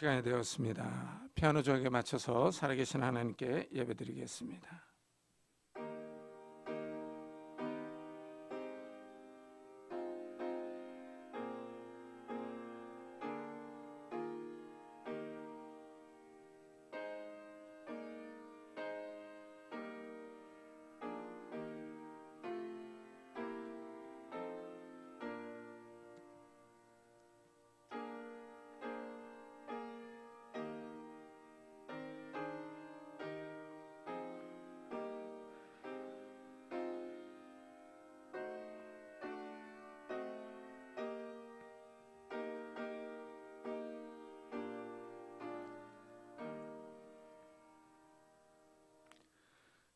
시간이 되었습니다. 피아노 조각에 맞춰서 살아계신 하나님께 예배드리겠습니다.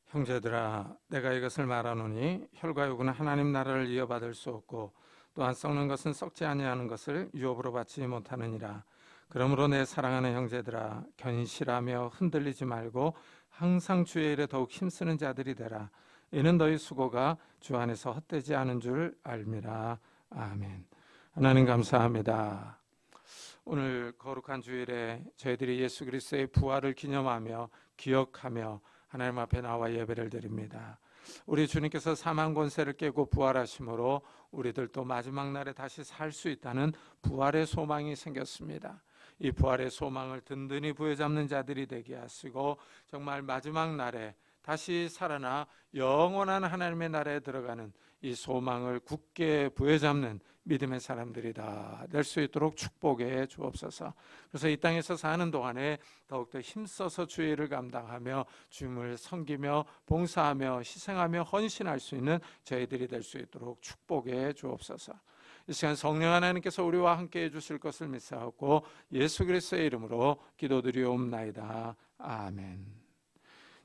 형제들아, 내가 이것을 말하노니 혈과 육은 하나님 나라를 이어받을 수 없고 또한 썩는 것은 썩지 아니하는 것을 유업으로 받지 못하느니라. 그러므로 내 사랑하는 형제들아, 견실하며 흔들리지 말고 항상 주의 일에 더욱 힘쓰는 자들이 되라. 이는 너희 수고가 주 안에서 헛되지 않은 줄 알미라. 아멘. 하나님 감사합니다. 오늘 거룩한 주일에 저희들이 예수 그리스도의 부활을 기념하며 기억하며 하나님 앞에 나와 예배를 드립니다. 우리 주님께서 사망 권세를 깨고 부활하심으로 우리들도 마지막 날에 다시 살 수 있다는 부활의 소망이 생겼습니다. 이 부활의 소망을 든든히 부여잡는 자들이 되게 하시고 정말 마지막 날에 다시 살아나 영원한 하나님의 나라에 들어가는 이 소망을 굳게 부여잡는 믿음의 사람들이 다 될 수 있도록 축복해 주옵소서. 그래서 이 땅에서 사는 동안에 더욱더 힘써서 주의 일을 감당하며 주님을 섬기며 봉사하며 희생하며 헌신할 수 있는 저희들이 될 수 있도록 축복해 주옵소서. 이 시간 성령 하나님께서 우리와 함께 해주실 것을 믿사옵고 예수 그리스도의 이름으로 기도드리옵나이다. 아멘.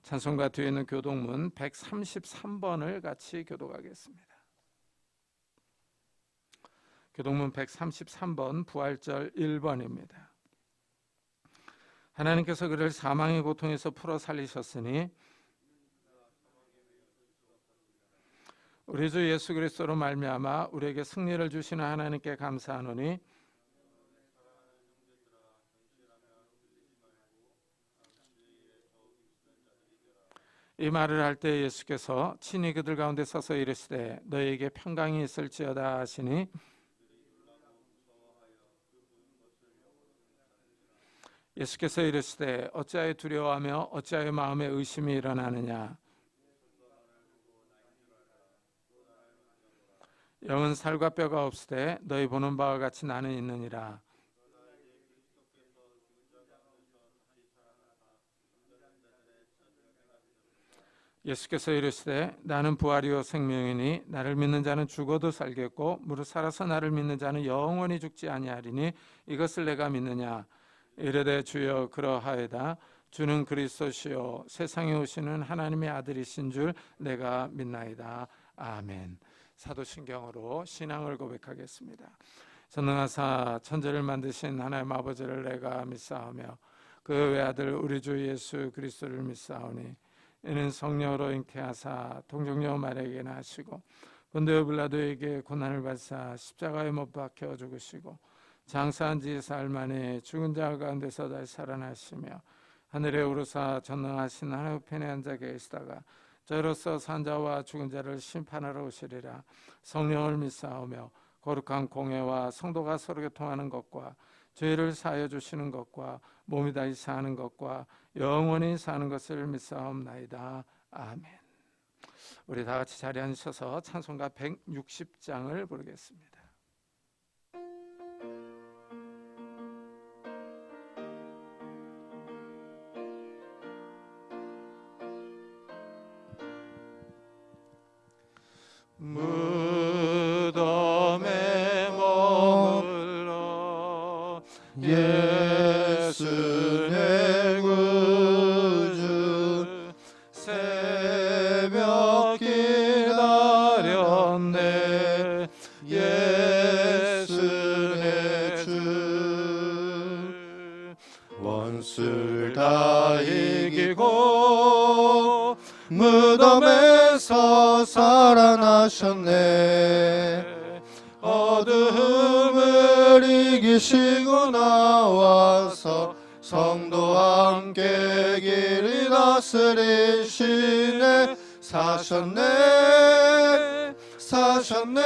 찬송가 뒤에 있는 교독문 133번을 같이 교독하겠습니다. 교독문 133번 부활절 1번입니다. 하나님께서 그를 사망의 고통에서 풀어 살리셨으니 우리 주 예수 그리스도로 말미암아 우리에게 승리를 주시는 하나님께 감사하노니 이 말을 할 때 예수께서 친히 그들 가운데 서서 이르시되 너희에게 평강이 있을지어다 하시니 예수께서 이르시되 어찌하여 두려워하며 어찌하여 마음에 의심이 일어나느냐. 영은 살과 뼈가 없으되 너희 보는 바와 같이 나는 있느니라. 예수께서 이르시되 나는 부활이요 생명이니 나를 믿는 자는 죽어도 살겠고 무릇 살아서 나를 믿는 자는 영원히 죽지 아니하리니 이것을 내가 믿느냐. 이르되 주여 그러하이다. 주는 그리스도시요 세상에 오시는 하나님의 아들이신 줄 내가 믿나이다. 아멘. 사도신경으로 신앙을 고백하겠습니다. 전능하사 천지를 만드신 하나님 아버지를 내가 믿사오며 그 외아들 우리 주 예수 그리스도를 믿사오니 이는 성령으로 잉태하사 동정녀 마리아에게 나시고 본디오 빌라도에게 고난을 받사 십자가에 못 박혀 죽으시고 장사한 지 사흘 만에 죽은 자 가운데서 다시 살아나시며 하늘에 오르사 전능하신 하나님 편에 앉아 계시다가 저로서 산 자와 죽은 자를 심판하러 오시리라. 성령을 믿사오며 거룩한 공회와 성도가 서로 교통하는 것과 죄를 사하여 주시는 것과 몸이 다시 사는 것과 영원히 사는 것을 믿사옵나이다. 아멘. 우리 다 같이 자리에 앉으셔서 찬송가 160장을 부르겠습니다. 무덤에 머물러 예수 내 구주 새벽 기다렸네. 예수 내 주 원수를 다 이기고 무덤에서 살아나셨네. 어둠을 이기 이기시고 나와서 성도와 함께 길이 다스리시네. 사셨네 사셨네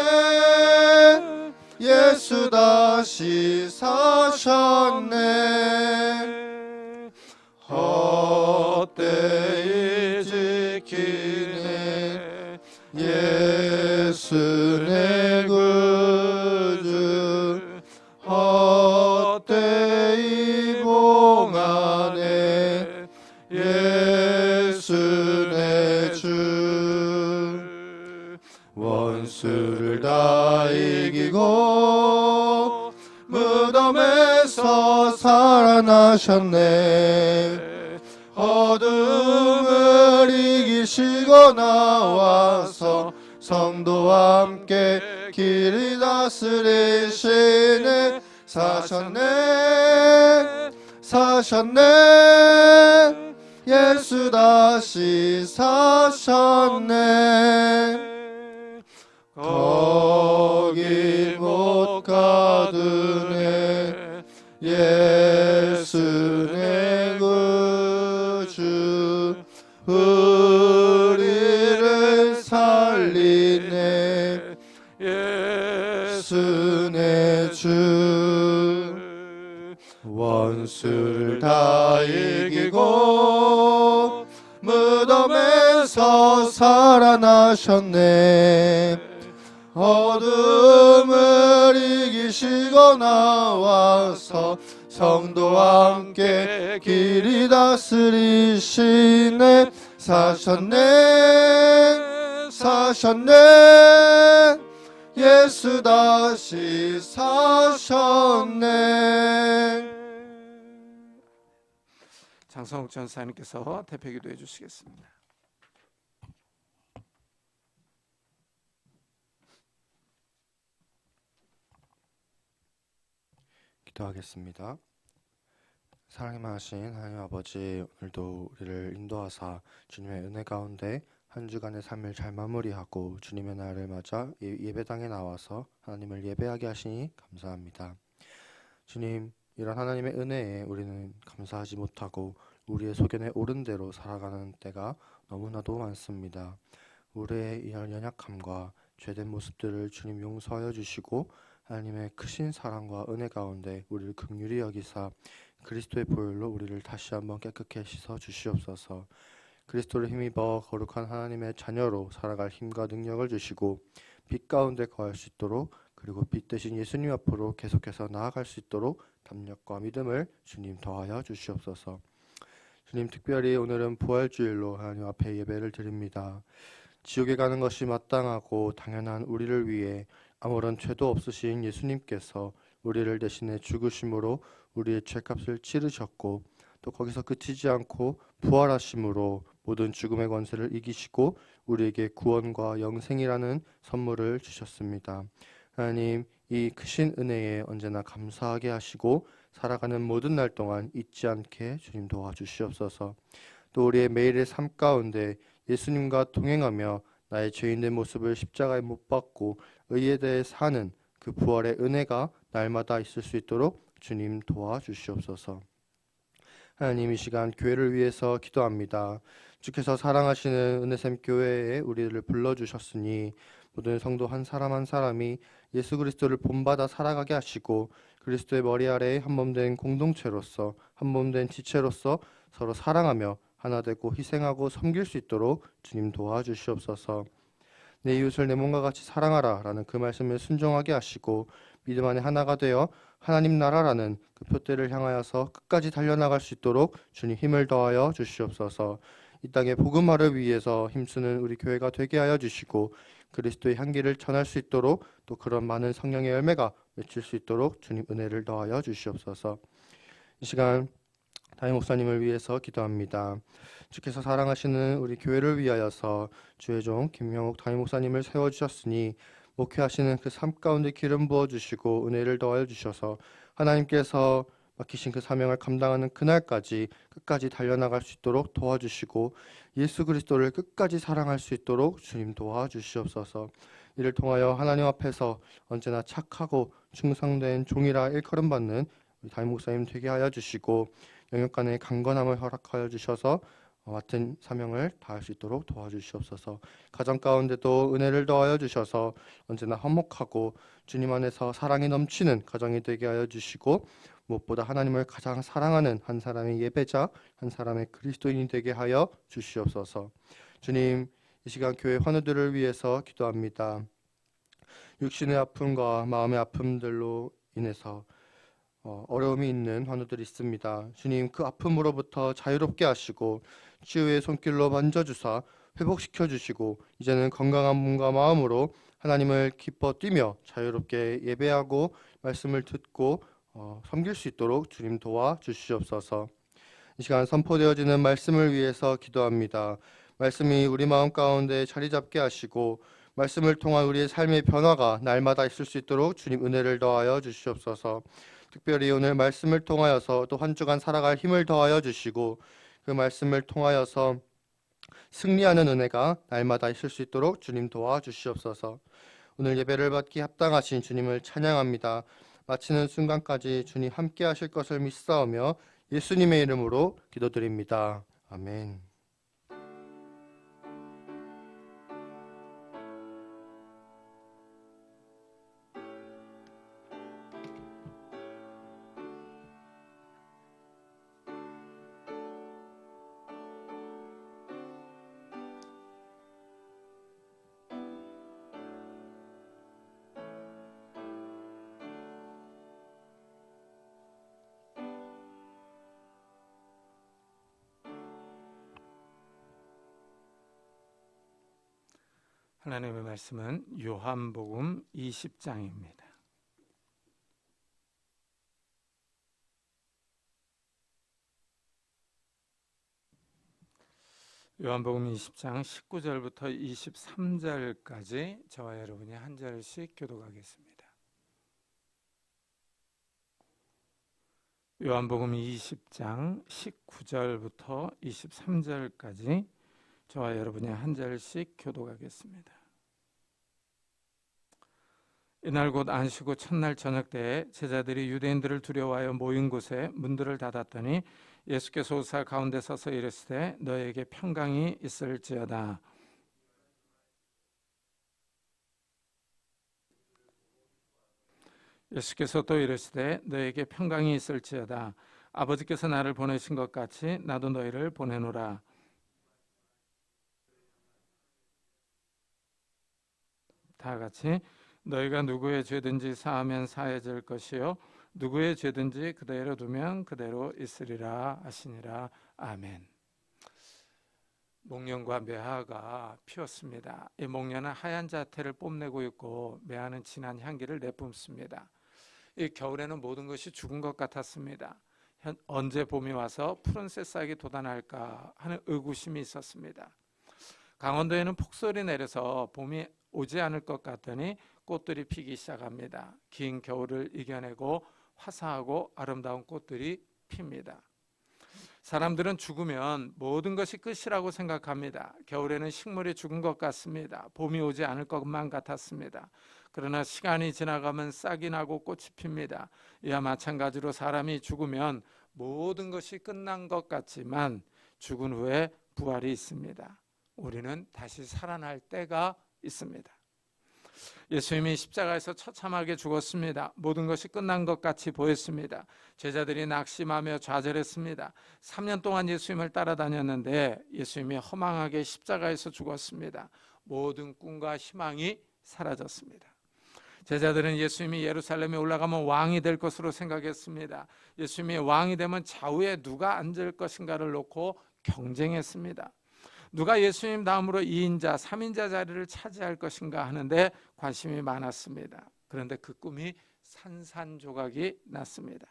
예수 다시 사셨네. 헛되이 지키네 예수 내 구주. 헛되이 봉하네 예수 내 주. 원수를 다 이기고 무덤에서 살아나셨네. 어둠을 이기시고 나와서 성도와 함께 길이 다스리시네. 사셨네 사셨네 예수 다시 사셨네. 거기 못 가두네 예수 내 구주. 우리를 살리네 예수 내 주. 원수를 다 이기고 무덤에서 살아나셨네. 어둠을 이기시고 나와서 성도와 함께 길이 다스리시네. 사셨네 사셨네 예수 다시 사셨네. 장성욱 전사님께서 대표 기도해 주시겠습니다. 기도하겠습니다. 사랑이 많으신 하나님 아버지, 오늘도 우리를 인도하사 주님의 은혜 가운데 한 주간의 삶을 잘 마무리하고 주님의 날을 맞아 예배당에 나와서 하나님을 예배하게 하시니 감사합니다. 주님, 이런 하나님의 은혜에 우리는 감사하지 못하고 우리의 소견에 옳은 대로 살아가는 때가 너무나도 많습니다. 우리의 이런 연약함과 죄된 모습들을 주님 용서하여 주시고 하나님의 크신 사랑과 은혜 가운데 우리를 긍휼히 여기사 그리스도의 보혈로 우리를 다시 한번 깨끗게 씻어 주시옵소서. 그리스도를 힘입어 거룩한 하나님의 자녀로 살아갈 힘과 능력을 주시고 빛 가운데 거할 수 있도록, 그리고 빛 대신 예수님 앞으로 계속해서 나아갈 수 있도록 담력과 믿음을 주님 더하여 주시옵소서. 주님, 특별히 오늘은 부활주일로 하나님 앞에 예배를 드립니다. 지옥에 가는 것이 마땅하고 당연한 우리를 위해 아무런 죄도 없으신 예수님께서 우리를 대신해 죽으심으로 우리의 죄값을 치르셨고, 또 거기서 그치지 않고 부활하심으로 모든 죽음의 권세를 이기시고 우리에게 구원과 영생이라는 선물을 주셨습니다. 하나님, 이 크신 은혜에 언제나 감사하게 하시고 살아가는 모든 날 동안 잊지 않게 주님 도와주시옵소서. 또 우리의 매일의 삶 가운데 예수님과 동행하며 나의 죄인된 모습을 십자가에 못 박고 의에 대해 사는 그 부활의 은혜가 날마다 있을 수 있도록 주님 도와주시옵소서. 하나님, 이 시간 교회를 위해서 기도합니다. 주께서 사랑하시는 은혜샘 교회에 우리를 불러주셨으니 모든 성도 한 사람 한 사람이 예수 그리스도를 본받아 살아가게 하시고 그리스도의 머리 아래에 한몸된 공동체로서, 한몸된 지체로서 서로 사랑하며 하나 되고 희생하고 섬길 수 있도록 주님 도와주시옵소서. 내 이웃을 내 몸과 같이 사랑하라 라는 그 말씀을 순종하게 하시고 믿음 안에 하나가 되어 하나님 나라라는 그 표대를 향하여서 끝까지 달려나갈 수 있도록 주님 힘을 더하여 주시옵소서. 이 땅의 복음화를 위해서 힘쓰는 우리 교회가 되게 하여 주시고 그리스도의 향기를 전할 수 있도록, 또 그런 많은 성령의 열매가 맺힐 수 있도록 주님 은혜를 더하여 주시옵소서. 이 시간 담임 목사님을 위해서 기도합니다. 주께서 사랑하시는 우리 교회를 위하여서 주의 종 김명욱 담임 목사님을 세워주셨으니 목회하시는 그 삶 가운데 기름 부어주시고 은혜를 더하여 주셔서 하나님께서 맡기신 그 사명을 감당하는 그날까지 끝까지 달려나갈 수 있도록 도와주시고 예수 그리스도를 끝까지 사랑할 수 있도록 주님 도와주시옵소서. 이를 통하여 하나님 앞에서 언제나 착하고 충성된 종이라 일컬음 받는 우리 담임 목사님 되게 하여 주시고 영역 간의 강건함을 허락하여 주셔서 맡은 사명을 다할 수 있도록 도와주시옵소서. 가정 가운데도 은혜를 더하여 주셔서 언제나 화목하고 주님 안에서 사랑이 넘치는 가정이 되게 하여 주시고 무엇보다 하나님을 가장 사랑하는 한 사람의 예배자, 한 사람의 그리스도인이 되게 하여 주시옵소서. 주님, 이 시간 교회 환우들을 위해서 기도합니다. 육신의 아픔과 마음의 아픔들로 인해서 어려움이 있는 환우들이 있습니다. 주님, 그 아픔으로부터 자유롭게 하시고 치유의 손길로 만져주사 회복시켜 주시고 이제는 건강한 몸과 마음으로 하나님을 기뻐 뛰며 자유롭게 예배하고 말씀을 듣고 섬길 수 있도록 주님 도와주시옵소서. 이 시간 선포되어지는 말씀을 위해서 기도합니다. 말씀이 우리 마음 가운데 자리 잡게 하시고 말씀을 통한 우리의 삶의 변화가 날마다 있을 수 있도록 주님 은혜를 더하여 주시옵소서. 특별히 오늘 말씀을 통하여서 또 한 주간 살아갈 힘을 더하여 주시고 그 말씀을 통하여서 승리하는 은혜가 날마다 있을 수 있도록 주님 도와주시옵소서. 오늘 예배를 받기 합당하신 주님을 찬양합니다. 마치는 순간까지 주님 함께 하실 것을 믿사오며 예수님의 이름으로 기도드립니다. 아멘. 하나님의 말씀은 요한복음 20장입니다. 요한복음 20장 19절부터 23절까지 저와 여러분이 한 절씩 교독하겠습니다. 요한복음 20장 19절부터 23절까지 저와 여러분이 한 절씩 교독하겠습니다. 이날 곧 안식 후 첫날 저녁 때에 제자들이 유대인들을 두려워하여 모인 곳에 문들을 닫았더니 예수께서 오사 가운데 서서 이르시되 너에게 평강이 있을지어다. 예수께서 또 이르시되 너에게 평강이 있을지어다. 아버지께서 나를 보내신 것 같이 나도 너희를 보내노라. 다 같이 너희가 누구의 죄든지 사하면 사해질 것이요 누구의 죄든지 그대로 두면 그대로 있으리라 하시니라. 아멘. 목련과 매화가 피었습니다. 이 목련은 하얀 자태를 뽐내고 있고 매화는 진한 향기를 내뿜습니다. 이 겨울에는 모든 것이 죽은 것 같았습니다. 언제 봄이 와서 푸른 새싹이 돋아날까 하는 의구심이 있었습니다. 강원도에는 폭설이 내려서 봄이 오지 않을 것 같더니 꽃들이 피기 시작합니다. 긴 겨울을 이겨내고 화사하고 아름다운 꽃들이 핍니다. 사람들은 죽으면 모든 것이 끝이라고 생각합니다. 겨울에는 식물이 죽은 것 같습니다. 봄이 오지 않을 것만 같았습니다. 그러나 시간이 지나가면 싹이 나고 꽃이 핍니다. 이와 마찬가지로 사람이 죽으면 모든 것이 끝난 것 같지만 죽은 후에 부활이 있습니다. 우리는 다시 살아날 때가 있습니다. 예수님이 십자가에서 처참하게 죽었습니다. 모든 것이 끝난 것 같이 보였습니다. 제자들이 낙심하며 좌절했습니다. 3년 동안 예수님을 따라다녔는데 예수님이 허망하게 십자가에서 죽었습니다. 모든 꿈과 희망이 사라졌습니다. 제자들은 예수님이 예루살렘에 올라가면 왕이 될 것으로 생각했습니다. 예수님이 왕이 되면 좌우에 누가 앉을 것인가를 놓고 경쟁했습니다. 누가 예수님 다음으로 2인자, 3인자 자리를 차지할 것인가 하는데 관심이 많았습니다. 그런데 그 꿈이 산산조각이 났습니다.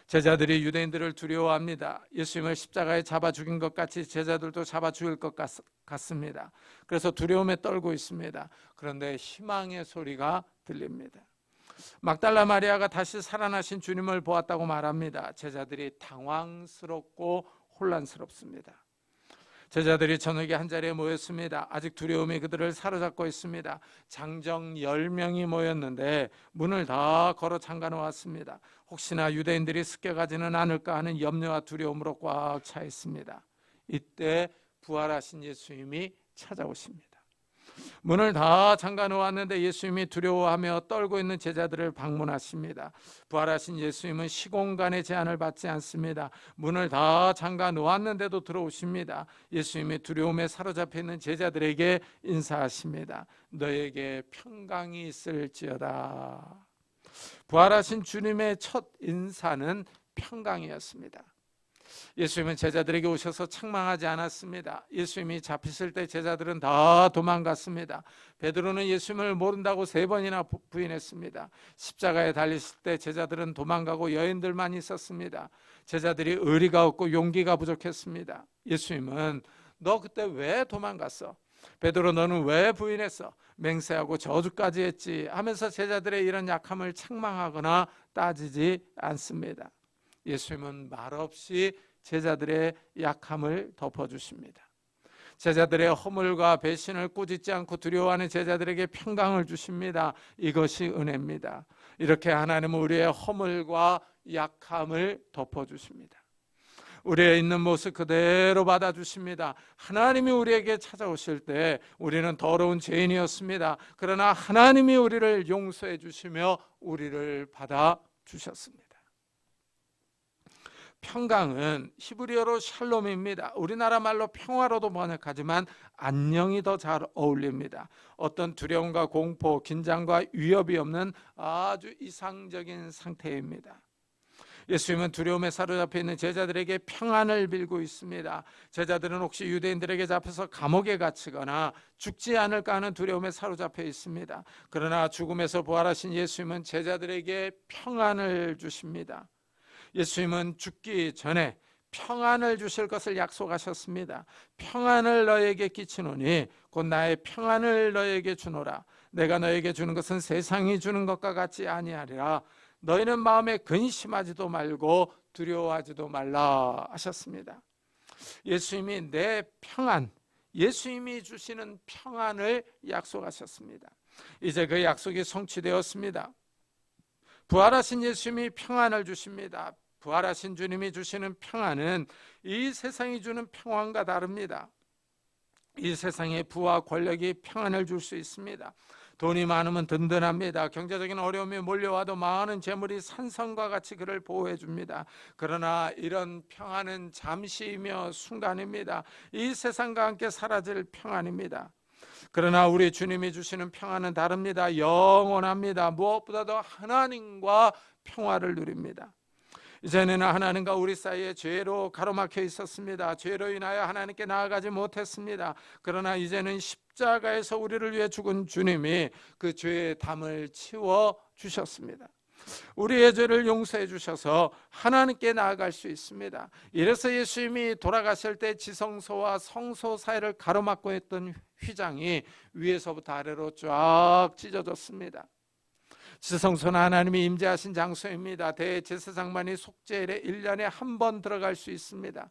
제자들이 유대인들을 두려워합니다. 예수님을 십자가에 잡아 죽인 것 같이 제자들도 잡아 죽일 것 같습니다. 그래서 두려움에 떨고 있습니다. 그런데 희망의 소리가 들립니다. 막달라 마리아가 다시 살아나신 주님을 보았다고 말합니다. 제자들이 당황스럽고 혼란스럽습니다. 제자들이 저녁에 한자리에 모였습니다. 아직 두려움이 그들을 사로잡고 있습니다. 장정 10명이 모였는데 문을 다 걸어 잠가 놓았습니다. 혹시나 유대인들이 습격하지는 않을까 하는 염려와 두려움으로 꽉 차 있습니다. 이때 부활하신 예수님이 찾아오십니다. 문을 다 잠가 놓았는데 예수님이 두려워하며 떨고 있는 제자들을 방문하십니다. 부활하신 예수님은 시공간의 제한을 받지 않습니다. 문을 다 잠가 놓았는데도 들어오십니다. 예수님이 두려움에 사로잡혀 있는 제자들에게 인사하십니다. 너에게 평강이 있을지어다. 부활하신 주님의 첫 인사는 평강이었습니다. 예수님은 제자들에게 오셔서 책망하지 않았습니다. 예수님이 잡히실 때 제자들은 다 도망갔습니다. 베드로는 예수님을 모른다고 3번이나 부인했습니다. 십자가에 달리실 때 제자들은 도망가고 여인들만 있었습니다. 제자들이 의리가 없고 용기가 부족했습니다. 예수님은 너 그때 왜 도망갔어? 베드로 너는 왜 부인했어? 맹세하고 저주까지 했지 하면서 제자들의 이런 약함을 책망하거나 따지지 않습니다. 예수님은 말없이 제자들의 약함을 덮어주십니다. 제자들의 허물과 배신을 꾸짖지 않고 두려워하는 제자들에게 평강을 주십니다. 이것이 은혜입니다. 이렇게 하나님은 우리의 허물과 약함을 덮어주십니다. 우리의 있는 모습 그대로 받아주십니다. 하나님이 우리에게 찾아오실 때 우리는 더러운 죄인이었습니다. 그러나 하나님이 우리를 용서해 주시며 우리를 받아주셨습니다. 평강은 히브리어로 샬롬입니다. 우리나라 말로 평화로도 번역하지만 안녕이 더 잘 어울립니다. 어떤 두려움과 공포, 긴장과 위협이 없는 아주 이상적인 상태입니다. 예수님은 두려움에 사로잡혀 있는 제자들에게 평안을 빌고 있습니다. 제자들은 혹시 유대인들에게 잡혀서 감옥에 갇히거나 죽지 않을까 하는 두려움에 사로잡혀 있습니다. 그러나 죽음에서 부활하신 예수님은 제자들에게 평안을 주십니다. 예수님은 죽기 전에 평안을 주실 것을 약속하셨습니다. 평안을 너에게 끼치노니 곧 나의 평안을 너에게 주노라. 내가 너에게 주는 것은 세상이 주는 것과 같지 아니하리라. 너희는 마음에 근심하지도 말고 두려워하지도 말라 하셨습니다. 예수님이 내 평안, 예수님이 주시는 평안을 약속하셨습니다. 이제 그 약속이 성취되었습니다. 부활하신 예수님이 평안을 주십니다. 부활하신 주님이 주시는 평안은 이 세상이 주는 평안과 다릅니다. 이 세상의 부와 권력이 평안을 줄 수 있습니다. 돈이 많으면 든든합니다. 경제적인 어려움이 몰려와도 많은 재물이 산성과 같이 그를 보호해 줍니다. 그러나 이런 평안은 잠시이며 순간입니다. 이 세상과 함께 사라질 평안입니다. 그러나 우리 주님이 주시는 평안은 다릅니다. 영원합니다. 무엇보다도 하나님과 평화를 누립니다. 이전에는 하나님과 우리 사이에 죄로 가로막혀 있었습니다. 죄로 인하여 하나님께 나아가지 못했습니다. 그러나 이제는 십자가에서 우리를 위해 죽은 주님이 그 죄의 담을 치워 주셨습니다. 우리의 죄를 용서해 주셔서 하나님께 나아갈 수 있습니다. 이래서 예수님이 돌아가실 때 지성소와 성소 사이를 가로막고 했던 휘장이 위에서부터 아래로 쫙 찢어졌습니다. 지성소는 하나님이 임재하신 장소입니다. 대제사장만이 속죄일에 1년에 한 번 들어갈 수 있습니다.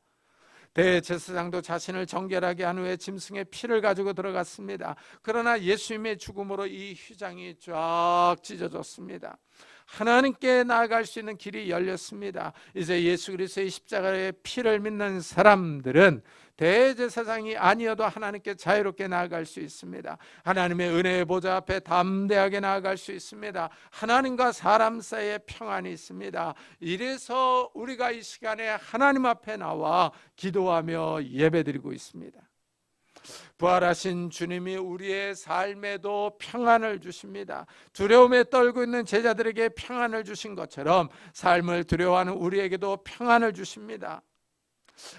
대제사장도 자신을 정결하게 한 후에 짐승의 피를 가지고 들어갔습니다. 그러나 예수님의 죽음으로 이 휘장이 쫙 찢어졌습니다. 하나님께 나아갈 수 있는 길이 열렸습니다. 이제 예수 그리스도의 십자가의 피를 믿는 사람들은 대제사장이 아니어도 하나님께 자유롭게 나아갈 수 있습니다. 하나님의 은혜의 보좌 앞에 담대하게 나아갈 수 있습니다. 하나님과 사람 사이에 평안이 있습니다. 이래서 우리가 이 시간에 하나님 앞에 나와 기도하며 예배드리고 있습니다. 부활하신 주님이 우리의 삶에도 평안을 주십니다. 두려움에 떨고 있는 제자들에게 평안을 주신 것처럼 삶을 두려워하는 우리에게도 평안을 주십니다.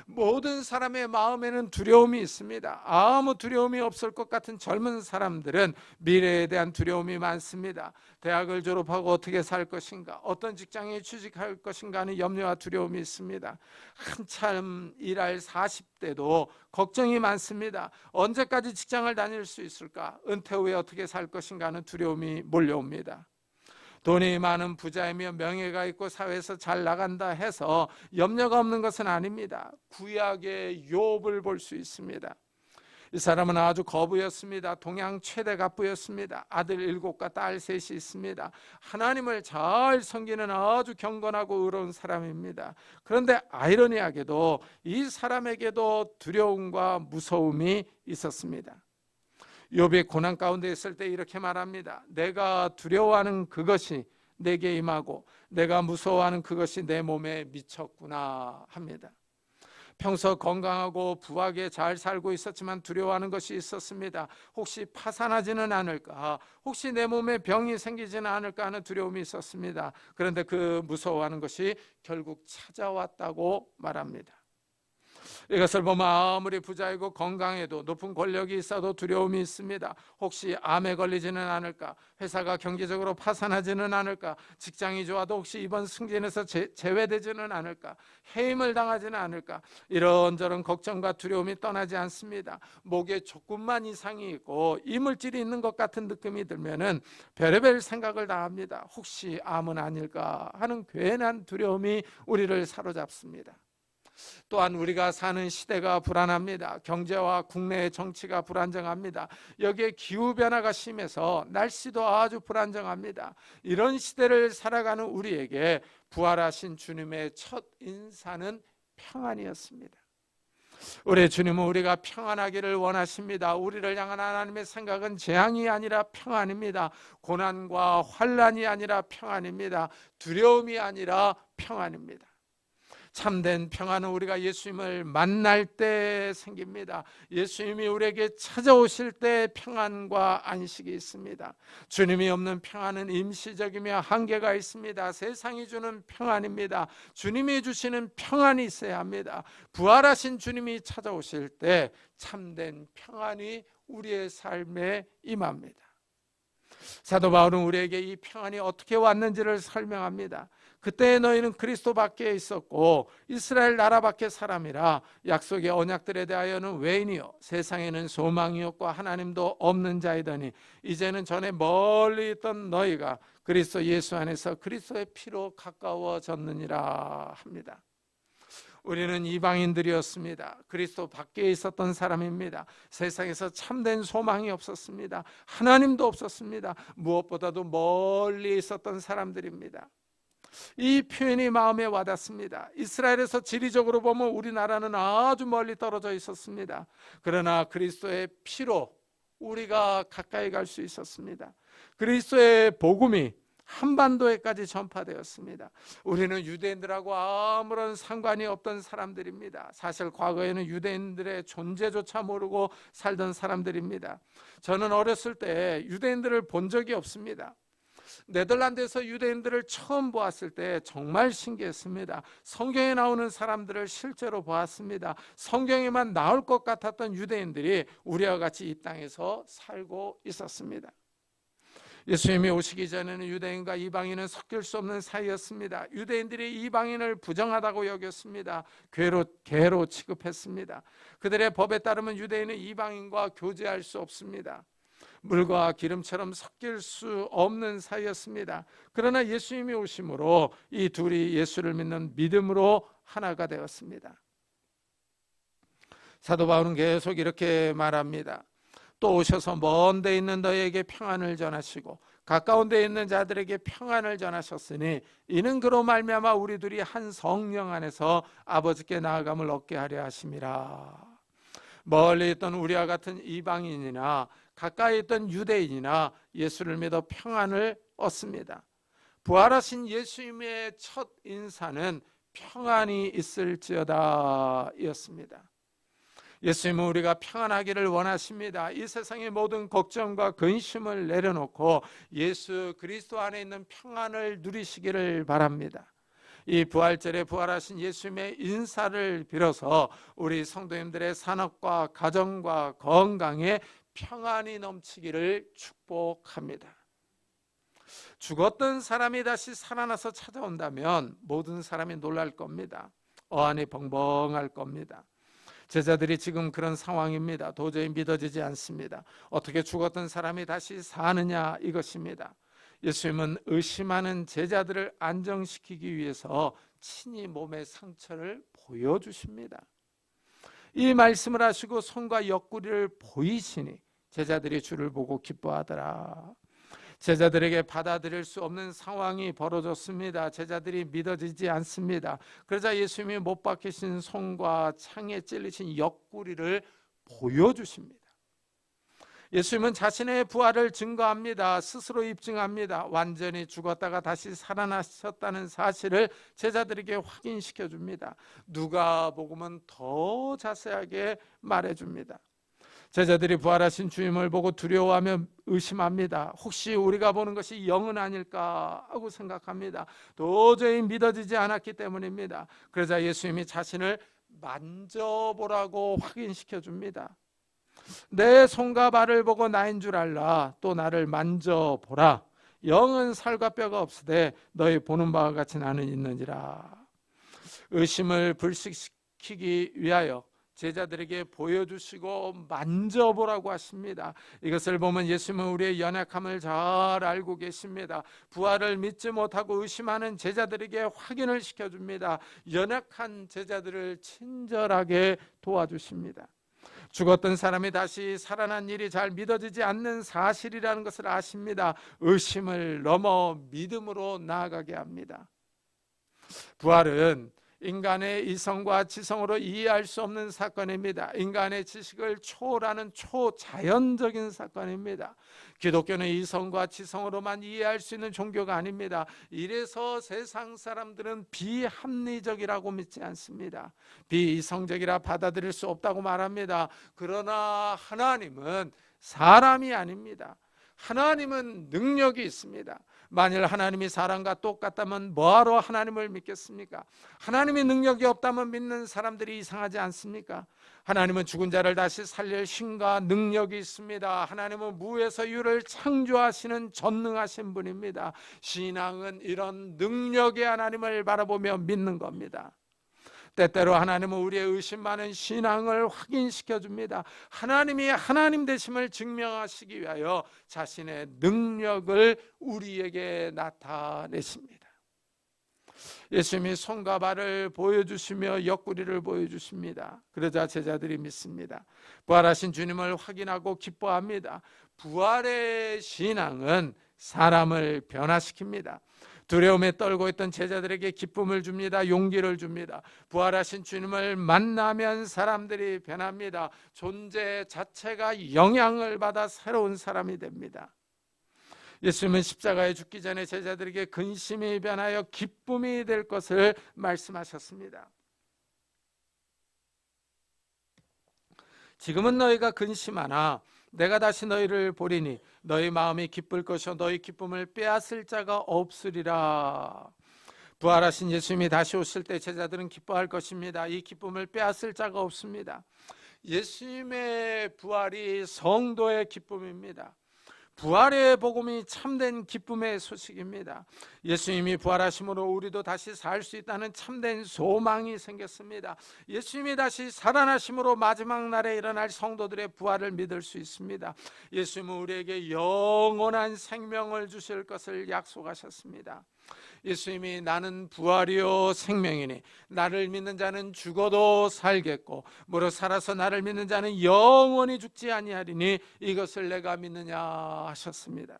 모든 사람의 마음에는 두려움이 있습니다. 아무 두려움이 없을 것 같은 젊은 사람들은 미래에 대한 두려움이 많습니다. 대학을 졸업하고 어떻게 살 것인가, 어떤 직장에 취직할 것인가 하는 염려와 두려움이 있습니다. 한참 일할 40대도 걱정이 많습니다. 언제까지 직장을 다닐 수 있을까, 은퇴 후에 어떻게 살 것인가 하는 두려움이 몰려옵니다. 돈이 많은 부자이며 명예가 있고 사회에서 잘 나간다 해서 염려가 없는 것은 아닙니다. 구약의 욥을 볼 수 있습니다. 이 사람은 아주 거부였습니다. 동양 최대 갑부였습니다. 아들 7과 딸 3이 있습니다. 하나님을 잘 섬기는 아주 경건하고 의로운 사람입니다. 그런데 아이러니하게도 이 사람에게도 두려움과 무서움이 있었습니다. 욥이 고난 가운데 있을 때 이렇게 말합니다. 내가 두려워하는 그것이 내게 임하고 내가 무서워하는 그것이 내 몸에 미쳤구나 합니다. 평소 건강하고 부하게 잘 살고 있었지만 두려워하는 것이 있었습니다. 혹시 파산하지는 않을까, 혹시 내 몸에 병이 생기지는 않을까 하는 두려움이 있었습니다. 그런데 그 무서워하는 것이 결국 찾아왔다고 말합니다. 이것을 보면 아무리 부자이고 건강해도 높은 권력이 있어도 두려움이 있습니다. 혹시 암에 걸리지는 않을까, 회사가 경제적으로 파산하지는 않을까, 직장이 좋아도 혹시 이번 승진에서 제외되지는 않을까, 해임을 당하지는 않을까, 이런저런 걱정과 두려움이 떠나지 않습니다. 목에 조금만 이상이 있고 이물질이 있는 것 같은 느낌이 들면은 별의별 생각을 다 합니다. 혹시 암은 아닐까 하는 괜한 두려움이 우리를 사로잡습니다. 또한 우리가 사는 시대가 불안합니다. 경제와 국내의 정치가 불안정합니다. 여기에 기후변화가 심해서 날씨도 아주 불안정합니다. 이런 시대를 살아가는 우리에게 부활하신 주님의 첫 인사는 평안이었습니다. 우리 주님은 우리가 평안하기를 원하십니다. 우리를 향한 하나님의 생각은 재앙이 아니라 평안입니다. 고난과 환난이 아니라 평안입니다. 두려움이 아니라 평안입니다. 참된 평안은 우리가 예수님을 만날 때 생깁니다. 예수님이 우리에게 찾아오실 때 평안과 안식이 있습니다. 주님이 없는 평안은 임시적이며 한계가 있습니다. 세상이 주는 평안입니다. 주님이 주시는 평안이 있어야 합니다. 부활하신 주님이 찾아오실 때 참된 평안이 우리의 삶에 임합니다. 사도 바울은 우리에게 이 평안이 어떻게 왔는지를 설명합니다. 그때 너희는 그리스도 밖에 있었고 이스라엘 나라 밖의 사람이라 약속의 언약들에 대하여는 외인이요 세상에는 소망이 없고 하나님도 없는 자이더니 이제는 전에 멀리 있던 너희가 그리스도 예수 안에서 그리스도의 피로 가까워졌느니라 합니다. 우리는 이방인들이었습니다. 그리스도 밖에 있었던 사람입니다. 세상에서 참된 소망이 없었습니다. 하나님도 없었습니다. 무엇보다도 멀리 있었던 사람들입니다. 이 표현이 마음에 와닿습니다. 이스라엘에서 지리적으로 보면 우리나라는 아주 멀리 떨어져 있었습니다. 그러나 그리스도의 피로 우리가 가까이 갈 수 있었습니다. 그리스도의 복음이 한반도에까지 전파되었습니다. 우리는 유대인들하고 아무런 상관이 없던 사람들입니다. 사실 과거에는 유대인들의 존재조차 모르고 살던 사람들입니다. 저는 어렸을 때 유대인들을 본 적이 없습니다. 네덜란드에서 유대인들을 처음 보았을 때 정말 신기했습니다. 성경에 나오는 사람들을 실제로 보았습니다. 성경에만 나올 것 같았던 유대인들이 우리와 같이 이 땅에서 살고 있었습니다. 예수님이 오시기 전에는 유대인과 이방인은 섞일 수 없는 사이였습니다. 유대인들이 이방인을 부정하다고 여겼습니다. 개로 취급했습니다. 그들의 법에 따르면 유대인은 이방인과 교제할 수 없습니다. 물과 기름처럼 섞일 수 없는 사이였습니다. 그러나 예수님이 오심으로 이 둘이 예수를 믿는 믿음으로 하나가 되었습니다. 사도 바울은 계속 이렇게 말합니다. 또 오셔서 먼 데 있는 너희에게 평안을 전하시고 가까운 데 있는 자들에게 평안을 전하셨으니 이는 그로 말미암아 우리 둘이 한 성령 안에서 아버지께 나아감을 얻게 하려 하심이라. 멀리 있던 우리와 같은 이방인이나 가까이 있던 유대인이나 예수를 믿어 평안을 얻습니다. 부활하신 예수님의 첫 인사는 평안이 있을지어다 였습니다. 예수님은 우리가 평안하기를 원하십니다. 이 세상의 모든 걱정과 근심을 내려놓고 예수 그리스도 안에 있는 평안을 누리시기를 바랍니다. 이 부활절에 부활하신 예수님의 인사를 빌어서 우리 성도님들의 산업과 가정과 건강에 평안이 넘치기를 축복합니다. 죽었던 사람이 다시 살아나서 찾아온다면 모든 사람이 놀랄 겁니다. 어안이 벙벙할 겁니다. 제자들이 지금 그런 상황입니다. 도저히 믿어지지 않습니다. 어떻게 죽었던 사람이 다시 사느냐 이것입니다. 예수님은 의심하는 제자들을 안정시키기 위해서 친히 몸의 상처를 보여주십니다. 이 말씀을 하시고 손과 옆구리를 보이시니 제자들이 주를 보고 기뻐하더라. 제자들에게 받아들일 수 없는 상황이 벌어졌습니다. 제자들이 믿어지지 않습니다. 그러자 예수님이 못 박히신 손과 창에 찔리신 옆구리를 보여주십니다. 예수님은 자신의 부활을 증거합니다. 스스로 입증합니다. 완전히 죽었다가 다시 살아나셨다는 사실을 제자들에게 확인시켜 줍니다. 누가복음은 더 자세하게 말해줍니다. 제자들이 부활하신 주님을 보고 두려워하며 의심합니다. 혹시 우리가 보는 것이 영은 아닐까 하고 생각합니다. 도저히 믿어지지 않았기 때문입니다. 그러자 예수님이 자신을 만져보라고 확인시켜 줍니다. 내 손과 발을 보고 나인 줄 알라. 또 나를 만져보라. 영은 살과 뼈가 없으되 너희 보는 바와 같이 나는 있는지라. 의심을 불식시키기 위하여 제자들에게 보여주시고 만져보라고 하십니다. 이것을 보면 예수님은 우리의 연약함을 잘 알고 계십니다. 부활을 믿지 못하고 의심하는 제자들에게 확인을 시켜줍니다. 연약한 제자들을 친절하게 도와주십니다. 죽었던 사람이 다시 살아난 일이 잘 믿어지지 않는 사실이라는 것을 아십니다. 의심을 넘어 믿음으로 나아가게 합니다. 부활은 인간의 이성과 지성으로 이해할 수 없는 사건입니다. 인간의 지식을 초월하는 초자연적인 사건입니다. 기독교는 이성과 지성으로만 이해할 수 있는 종교가 아닙니다. 이래서 세상 사람들은 비합리적이라고 믿지 않습니다. 비이성적이라 받아들일 수 없다고 말합니다. 그러나 하나님은 사람이 아닙니다. 하나님은 능력이 있습니다. 만일 하나님이 사람과 똑같다면 뭐하러 하나님을 믿겠습니까? 하나님이 능력이 없다면 믿는 사람들이 이상하지 않습니까? 하나님은 죽은 자를 다시 살릴 힘과 능력이 있습니다. 하나님은 무에서 유를 창조하시는 전능하신 분입니다. 신앙은 이런 능력의 하나님을 바라보며 믿는 겁니다. 때때로 하나님은 우리의 의심 많은 신앙을 확인시켜 줍니다. 하나님이 하나님 되심을 증명하시기 위하여 자신의 능력을 우리에게 나타내십니다. 예수님이 손과 발을 보여주시며 옆구리를 보여주십니다. 그러자 제자들이 믿습니다. 부활하신 주님을 확인하고 기뻐합니다. 부활의 신앙은 사람을 변화시킵니다. 두려움에 떨고 있던 제자들에게 기쁨을 줍니다. 용기를 줍니다. 부활하신 주님을 만나면 사람들이 변합니다. 존재 자체가 영향을 받아 새로운 사람이 됩니다. 예수님은 십자가에 죽기 전에 제자들에게 근심이 변하여 기쁨이 될 것을 말씀하셨습니다. 지금은 너희가 근심하나 내가 다시 너희를 보리니 너희 마음이 기쁠 것이요 너희 기쁨을 빼앗을 자가 없으리라. 부활하신 예수님이 다시 오실 때 제자들은 기뻐할 것입니다. 이 기쁨을 빼앗을 자가 없습니다. 예수님의 부활이 성도의 기쁨입니다. 부활의 복음이 참된 기쁨의 소식입니다. 예수님이 부활하심으로 우리도 다시 살 수 있다는 참된 소망이 생겼습니다. 예수님이 다시 살아나심으로 마지막 날에 일어날 성도들의 부활을 믿을 수 있습니다. 예수님은 우리에게 영원한 생명을 주실 것을 약속하셨습니다. 예수님이 나는 부활이요 생명이니 나를 믿는 자는 죽어도 살겠고 무릇 살아서 나를 믿는 자는 영원히 죽지 아니하리니 이것을 내가 믿느냐 하셨습니다.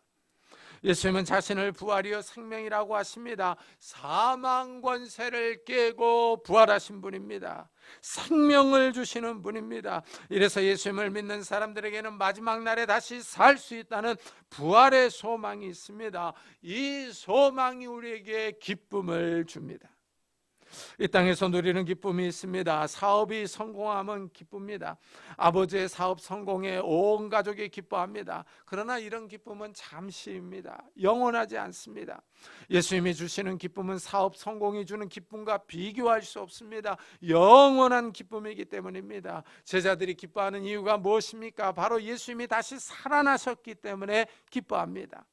예수님은 자신을 부활이요 생명이라고 하십니다. 사망 권세를 깨고 부활하신 분입니다. 생명을 주시는 분입니다. 이래서 예수님을 믿는 사람들에게는 마지막 날에 다시 살 수 있다는 부활의 소망이 있습니다. 이 소망이 우리에게 기쁨을 줍니다. 이 땅에서 누리는 기쁨이 있습니다. 사업이 성공하면 기쁩니다. 아버지의 사업 성공에 온 가족이 기뻐합니다. 그러나 이런 기쁨은 잠시입니다. 영원하지 않습니다. 예수님이 주시는 기쁨은 사업 성공이 주는 기쁨과 비교할 수 없습니다. 영원한 기쁨이기 때문입니다. 제자들이 기뻐하는 이유가 무엇입니까? 바로 예수님이 다시 살아나셨기 때문에 기뻐합니다.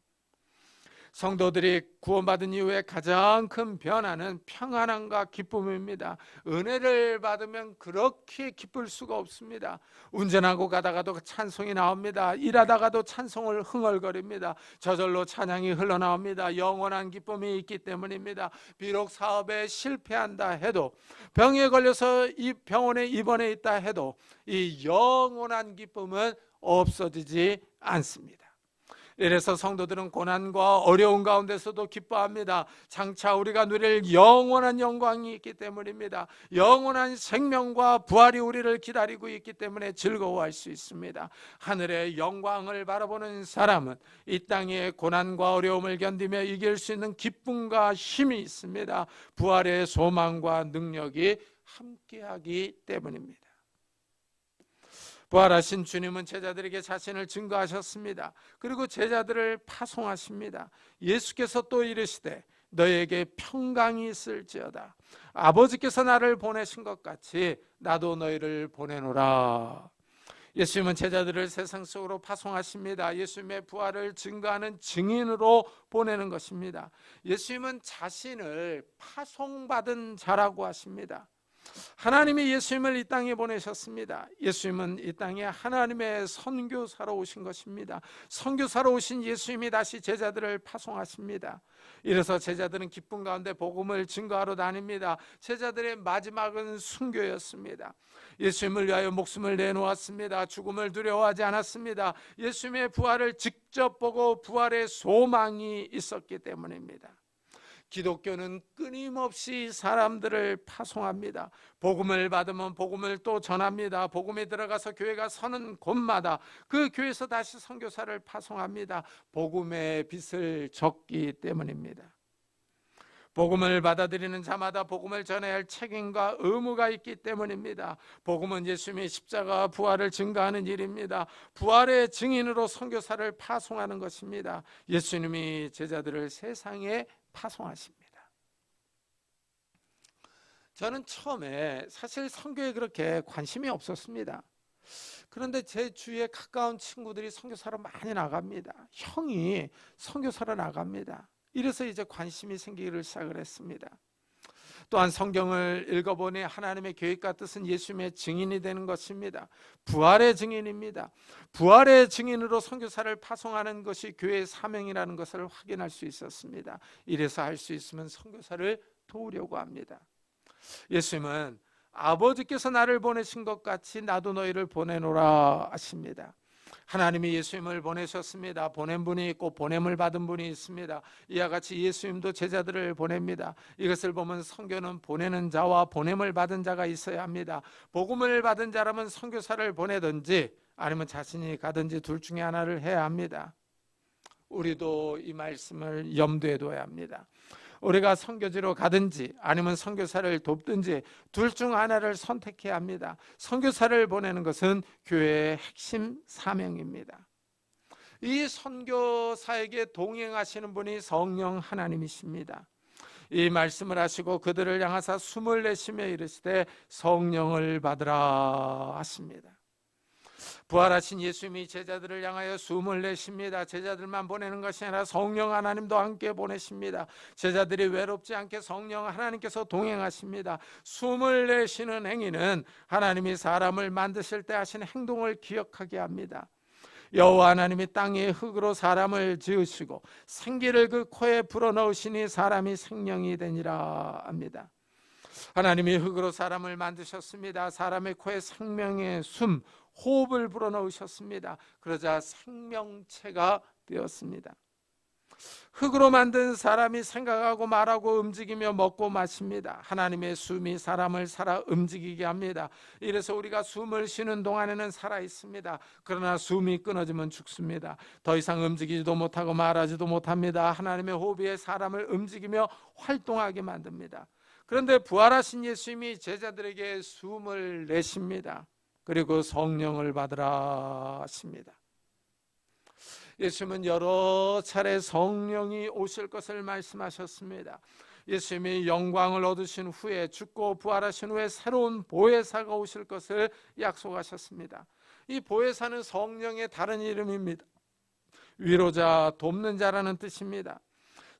성도들이 구원받은 이후에 가장 큰 변화는 평안함과 기쁨입니다. 은혜를 받으면 그렇게 기쁠 수가 없습니다. 운전하고 가다가도 찬송이 나옵니다. 일하다가도 찬송을 흥얼거립니다. 저절로 찬양이 흘러나옵니다. 영원한 기쁨이 있기 때문입니다. 비록 사업에 실패한다 해도, 병에 걸려서 이 병원에 입원해 있다 해도 이 영원한 기쁨은 없어지지 않습니다. 이래서 성도들은 고난과 어려운 가운데서도 기뻐합니다. 장차 우리가 누릴 영원한 영광이 있기 때문입니다. 영원한 생명과 부활이 우리를 기다리고 있기 때문에 즐거워할 수 있습니다. 하늘의 영광을 바라보는 사람은 이 땅의 고난과 어려움을 견디며 이길 수 있는 기쁨과 힘이 있습니다. 부활의 소망과 능력이 함께하기 때문입니다. 부활하신 주님은 제자들에게 자신을 증거하셨습니다. 그리고 제자들을 파송하십니다. 예수께서 또 이르시되 너에게 평강이 있을지어다. 아버지께서 나를 보내신 것 같이 나도 너희를 보내노라. 예수님은 제자들을 세상 속으로 파송하십니다. 예수님의 부활을 증거하는 증인으로 보내는 것입니다. 예수님은 자신을 파송받은 자라고 하십니다. 하나님이 예수님을 이 땅에 보내셨습니다. 예수님은 이 땅에 하나님의 선교사로 오신 것입니다. 선교사로 오신 예수님이 다시 제자들을 파송하십니다. 이래서 제자들은 기쁨 가운데 복음을 증거하러 다닙니다. 제자들의 마지막은 순교였습니다. 예수님을 위하여 목숨을 내놓았습니다. 죽음을 두려워하지 않았습니다. 예수님의 부활을 직접 보고 부활의 소망이 있었기 때문입니다. 기독교는 끊임없이 사람들을 파송합니다. 복음을 받으면 복음을 또 전합니다. 복음에 들어가서 교회가 서는 곳마다 그 교회에서 다시 선교사를 파송합니다. 복음의 빛을 졌기 때문입니다. 복음을 받아들이는 자마다 복음을 전해야 할 책임과 의무가 있기 때문입니다. 복음은 예수님의 십자가 부활을 증거하는 일입니다. 부활의 증인으로 선교사를 파송하는 것입니다. 예수님이 제자들을 세상에 파송하십니다. 저는 처음에 사실 선교에 그렇게 관심이 없었습니다. 그런데 제 주위에 가까운 친구들이 선교사로 많이 나갑니다. 형이 선교사로 나갑니다. 이래서 이제 관심이 생기기를 시작을 했습니다. 또한 성경을 읽어보니 하나님의 계획과 뜻은 예수님의 증인이 되는 것입니다. 부활의 증인입니다. 부활의 증인으로 선교사를 파송하는 것이 교회의 사명이라는 것을 확인할 수 있었습니다. 이래서 할 수 있으면 선교사를 도우려고 합니다. 예수님은 아버지께서 나를 보내신 것 같이 나도 너희를 보내노라 하십니다. 하나님이 예수님을 보내셨습니다. 보낸 분이 있고 보냄을 받은 분이 있습니다. 이와 같이 예수님도 제자들을 보냅니다. 이것을 보면 선교는 보내는 자와 보냄을 받은 자가 있어야 합니다. 복음을 받은 자라면 선교사를 보내든지 아니면 자신이 가든지 둘 중에 하나를 해야 합니다. 우리도 이 말씀을 염두에 둬야 합니다. 우리가 선교지로 가든지 아니면 선교사를 돕든지 둘 중 하나를 선택해야 합니다. 선교사를 보내는 것은 교회의 핵심 사명입니다. 이 선교사에게 동행하시는 분이 성령 하나님이십니다. 이 말씀을 하시고 그들을 향하사 숨을 내쉬며 이르시되 성령을 받으라 하십니다. 부활하신 예수님이 제자들을 향하여 숨을 내쉽니다. 제자들만 보내는 것이 아니라 성령 하나님도 함께 보내십니다. 제자들이 외롭지 않게 성령 하나님께서 동행하십니다. 숨을 내쉬는 행위는 하나님이 사람을 만드실 때 하신 행동을 기억하게 합니다. 여호와 하나님이 땅의 흙으로 사람을 지으시고 생기를 그 코에 불어넣으시니 사람이 생명이 되니라 합니다. 하나님이 흙으로 사람을 만드셨습니다. 사람의 코에 생명의 숨, 호흡을 불어넣으셨습니다. 그러자 생명체가 되었습니다. 흙으로 만든 사람이 생각하고 말하고 움직이며 먹고 마십니다. 하나님의 숨이 사람을 살아 움직이게 합니다. 이래서 우리가 숨을 쉬는 동안에는 살아 있습니다. 그러나 숨이 끊어지면 죽습니다. 더 이상 움직이지도 못하고 말하지도 못합니다. 하나님의 호흡이 사람을 움직이며 활동하게 만듭니다. 그런데 부활하신 예수님이 제자들에게 숨을 내쉽니다. 그리고 성령을 받으라 하십니다. 예수님은 여러 차례 성령이 오실 것을 말씀하셨습니다. 예수님이 영광을 얻으신 후에 죽고 부활하신 후에 새로운 보혜사가 오실 것을 약속하셨습니다. 이 보혜사는 성령의 다른 이름입니다. 위로자, 돕는 자라는 뜻입니다.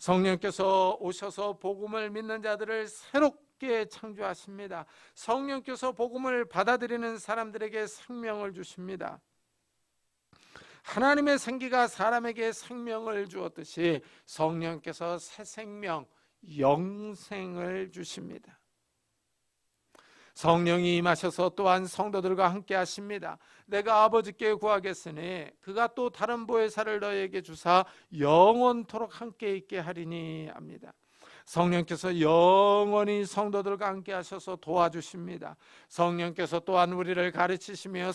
성령께서 오셔서 복음을 믿는 자들을 새롭게 창조하십니다. 성령께서 복음을 받아들이는 사람들에게 생명을 주십니다. 하나님의 생기가 사람에게 생명을 주었듯이 성령께서 새 생명, 영생을 주십니다. 성령이 임하셔서 또한 성도들과 함께 하십니다. 내가 아버지께 구하겠으니 그가 또 다른 보혜사를 너희에게 주사 영원토록 함께 있게 하리니 합니다. 성령께서 영원히 성도들과 함께 하셔서 도와주십니다. 성령께서 또한 우리를 가르치시며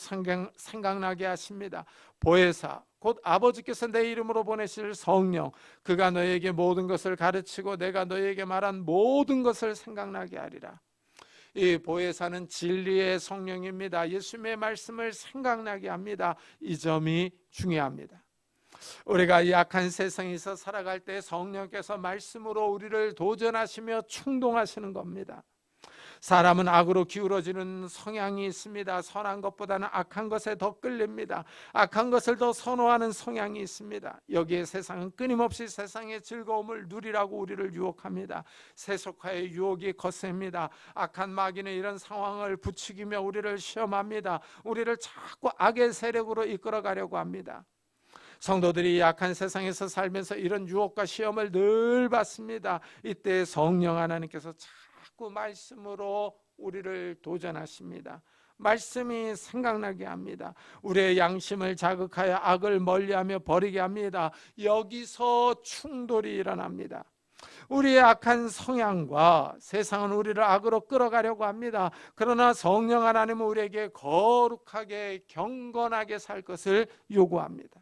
생각나게 하십니다. 보혜사, 곧 아버지께서 내 이름으로 보내실 성령, 그가 너희에게 모든 것을 가르치고 내가 너희에게 말한 모든 것을 생각나게 하리라. 이 보혜사는 진리의 성령입니다. 예수님의 말씀을 생각나게 합니다. 이 점이 중요합니다. 우리가 이 악한 세상에서 살아갈 때 성령께서 말씀으로 우리를 도전하시며 충동하시는 겁니다. 사람은 악으로 기울어지는 성향이 있습니다. 선한 것보다는 악한 것에 더 끌립니다. 악한 것을 더 선호하는 성향이 있습니다. 여기에 세상은 끊임없이 세상의 즐거움을 누리라고 우리를 유혹합니다. 세속화의 유혹이 거셉니다. 악한 마귀는 이런 상황을 부추기며 우리를 시험합니다. 우리를 자꾸 악의 세력으로 이끌어가려고 합니다. 성도들이 약한 세상에서 살면서 이런 유혹과 시험을 늘 받습니다. 이때 성령 하나님께서 자꾸 말씀으로 우리를 도전하십니다. 말씀이 생각나게 합니다. 우리의 양심을 자극하여 악을 멀리하며 버리게 합니다. 여기서 충돌이 일어납니다. 우리의 악한 성향과 세상은 우리를 악으로 끌어가려고 합니다. 그러나 성령 하나님은 우리에게 거룩하게 경건하게 살 것을 요구합니다.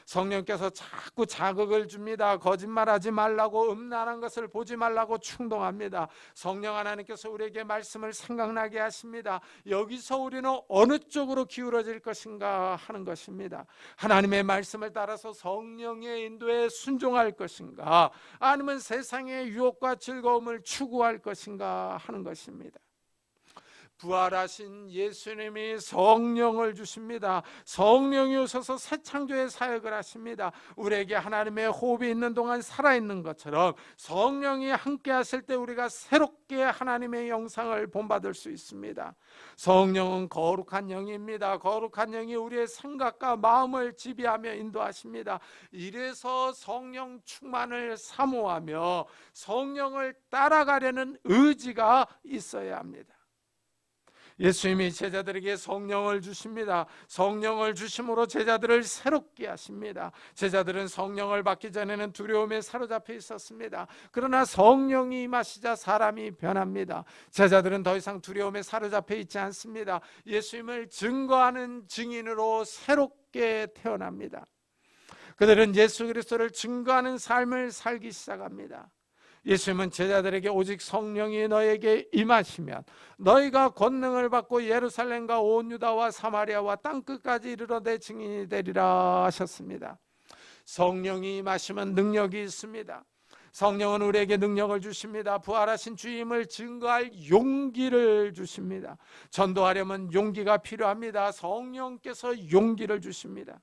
성령께서 자꾸 자극을 줍니다. 거짓말하지 말라고, 음란한 것을 보지 말라고 충동합니다. 성령 하나님께서 우리에게 말씀을 생각나게 하십니다. 여기서 우리는 어느 쪽으로 기울어질 것인가 하는 것입니다. 하나님의 말씀을 따라서 성령의 인도에 순종할 것인가, 아니면 세상의 유혹과 즐거움을 추구할 것인가 하는 것입니다. 부활하신 예수님이 성령을 주십니다. 성령이 오셔서 새 창조의 사역을 하십니다. 우리에게 하나님의 호흡이 있는 동안 살아있는 것처럼 성령이 함께 하실 때 우리가 새롭게 하나님의 영상을 본받을 수 있습니다. 성령은 거룩한 영입니다. 거룩한 영이 우리의 생각과 마음을 지배하며 인도하십니다. 이래서 성령 충만을 사모하며 성령을 따라가려는 의지가 있어야 합니다. 예수님이 제자들에게 성령을 주십니다. 성령을 주심으로 제자들을 새롭게 하십니다. 제자들은 성령을 받기 전에는 두려움에 사로잡혀 있었습니다. 그러나 성령이 임하시자 사람이 변합니다. 제자들은 더 이상 두려움에 사로잡혀 있지 않습니다. 예수님을 증거하는 증인으로 새롭게 태어납니다. 그들은 예수 그리스도를 증거하는 삶을 살기 시작합니다. 예수님은 제자들에게 오직 성령이 너에게 임하시면 너희가 권능을 받고 예루살렘과 온 유다와 사마리아와 땅끝까지 이르러 내 증인이 되리라 하셨습니다. 성령이 임하시면 능력이 있습니다. 성령은 우리에게 능력을 주십니다. 부활하신 주임을 증거할 용기를 주십니다. 전도하려면 용기가 필요합니다. 성령께서 용기를 주십니다.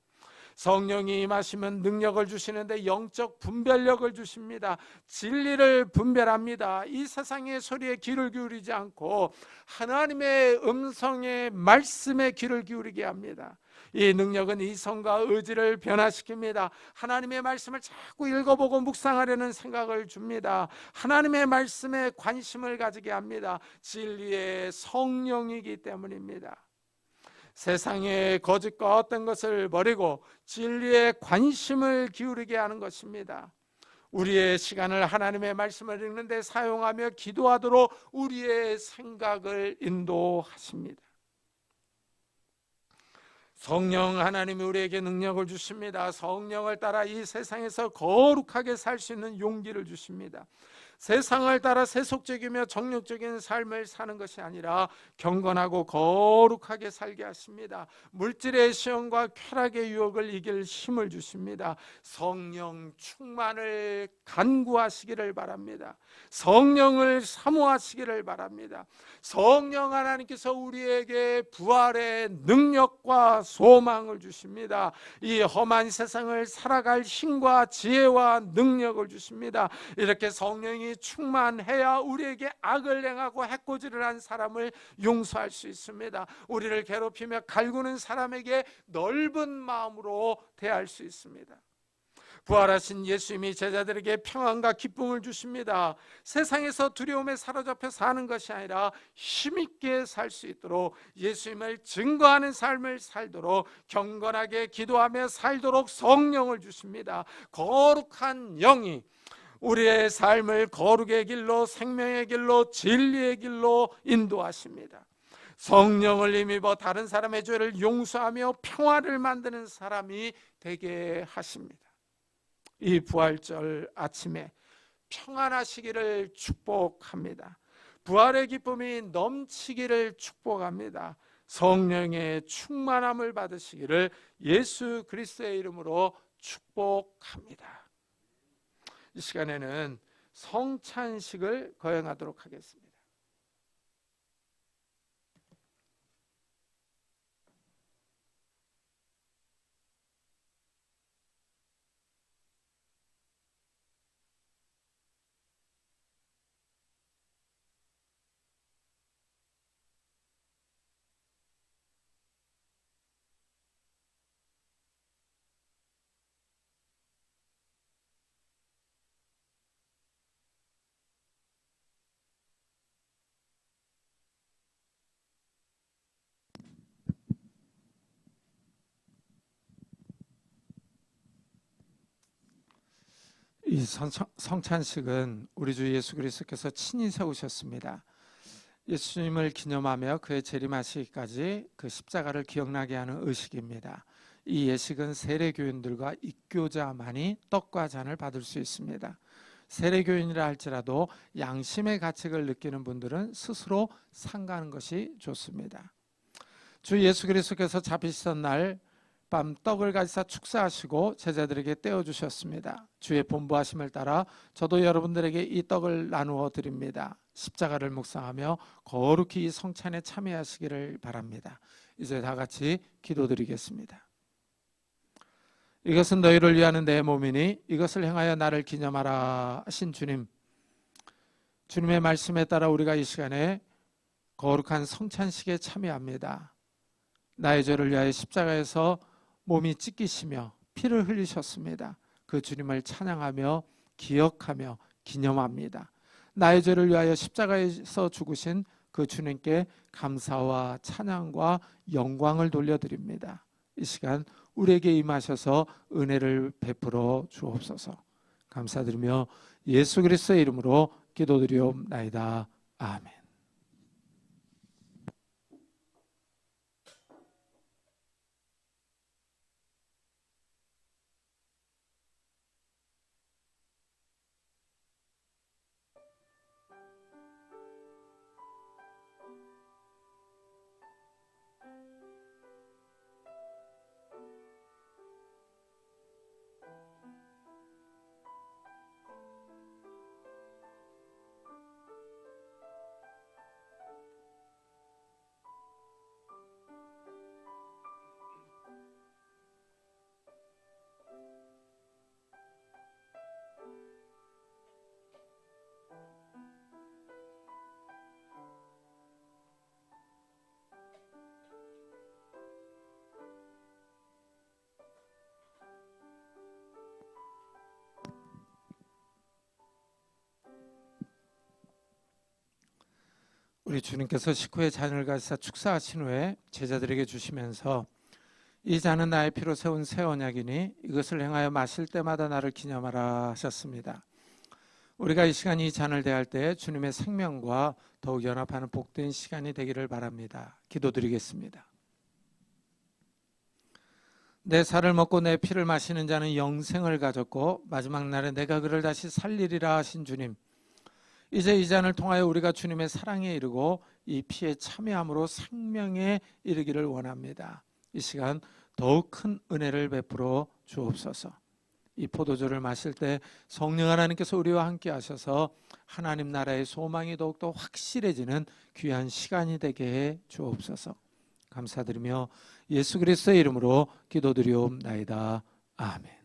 성령이 임하시면 능력을 주시는데 영적 분별력을 주십니다. 진리를 분별합니다. 이 세상의 소리에 귀를 기울이지 않고 하나님의 음성의 말씀에 귀를 기울이게 합니다. 이 능력은 이성과 의지를 변화시킵니다. 하나님의 말씀을 자꾸 읽어보고 묵상하려는 생각을 줍니다. 하나님의 말씀에 관심을 가지게 합니다. 진리의 성령이기 때문입니다. 세상의 거짓과 어떤 것을 버리고 진리에 관심을 기울이게 하는 것입니다. 우리의 시간을 하나님의 말씀을 읽는 데 사용하며 기도하도록 우리의 생각을 인도하십니다. 성령 하나님이 우리에게 능력을 주십니다. 성령을 따라 이 세상에서 거룩하게 살 수 있는 용기를 주십니다. 세상을 따라 세속적이며 정욕적인 삶을 사는 것이 아니라 경건하고 거룩하게 살게 하십니다. 물질의 시험과 쾌락의 유혹을 이길 힘을 주십니다. 성령 충만을 간구하시기를 바랍니다. 성령을 사모하시기를 바랍니다. 성령 하나님께서 우리에게 부활의 능력과 소망을 주십니다. 이 험한 세상을 살아갈 힘과 지혜와 능력을 주십니다. 이렇게 성령이 충만해야 우리에게 악을 행하고 해코지를 한 사람을 용서할 수 있습니다. 우리를 괴롭히며 갈구는 사람에게 넓은 마음으로 대할 수 있습니다. 부활하신 예수님이 제자들에게 평안과 기쁨을 주십니다. 세상에서 두려움에 사로잡혀 사는 것이 아니라 힘있게 살 수 있도록, 예수님을 증거하는 삶을 살도록, 경건하게 기도하며 살도록 성령을 주십니다. 거룩한 영이 우리의 삶을 거룩의 길로, 생명의 길로, 진리의 길로 인도하십니다. 성령을 힘입어 다른 사람의 죄를 용서하며 평화를 만드는 사람이 되게 하십니다. 이 부활절 아침에 평안하시기를 축복합니다. 부활의 기쁨이 넘치기를 축복합니다. 성령의 충만함을 받으시기를 예수 그리스도의 이름으로 축복합니다. 이 시간에는 성찬식을 거행하도록 하겠습니다. 이 성찬식은 우리 주 예수 그리스도께서 친히 세우셨습니다. 예수님을 기념하며 그의 재림하시기까지 그 십자가를 기억나게 하는 의식입니다. 이 예식은 세례교인들과 입교자만이 떡과 잔을 받을 수 있습니다. 세례교인이라 할지라도 양심의 가책을 느끼는 분들은 스스로 삼가는 것이 좋습니다. 주 예수 그리스도께서 잡히시던 날 밤 떡을 가지사 축사하시고 제자들에게 떼어주셨습니다. 주의 본부하심을 따라 저도 여러분들에게 이 떡을 나누어 드립니다. 십자가를 묵상하며 거룩히 이 성찬에 참여하시기를 바랍니다. 이제 다 같이 기도드리겠습니다. 이것은 너희를 위하는 내 몸이니 이것을 행하여 나를 기념하라 하신 주님, 주님의 말씀에 따라 우리가 이 시간에 거룩한 성찬식에 참여합니다. 나의 죄를 위하여 십자가에서 몸이 찢기시며 피를 흘리셨습니다. 그 주님을 찬양하며 기억하며 기념합니다. 나의 죄를 위하여 십자가에서 죽으신 그 주님께 감사와 찬양과 영광을 돌려드립니다. 이 시간 우리에게 임하셔서 은혜를 베풀어 주옵소서. 감사드리며 예수 그리스도의 이름으로 기도드리옵나이다. 아멘. 우리 주님께서 식후에 잔을 가지사 축사하신 후에 제자들에게 주시면서 이 잔은 나의 피로 세운 새 언약이니 이것을 행하여 마실 때마다 나를 기념하라 하셨습니다. 우리가 이 시간 이 잔을 대할 때 주님의 생명과 더욱 연합하는 복된 시간이 되기를 바랍니다. 기도드리겠습니다. 내 살을 먹고 내 피를 마시는 자는 영생을 가졌고 마지막 날에 내가 그를 다시 살리리라 하신 주님, 이제 이 잔을 통하여 우리가 주님의 사랑에 이르고 이 피에 참여함으로 생명에 이르기를 원합니다. 이 시간 더욱 큰 은혜를 베풀어 주옵소서. 이 포도주를 마실 때 성령 하나님께서 우리와 함께 하셔서 하나님 나라의 소망이 더욱더 확실해지는 귀한 시간이 되게 해 주옵소서. 감사드리며 예수 그리스도의 이름으로 기도드리옵나이다. 아멘.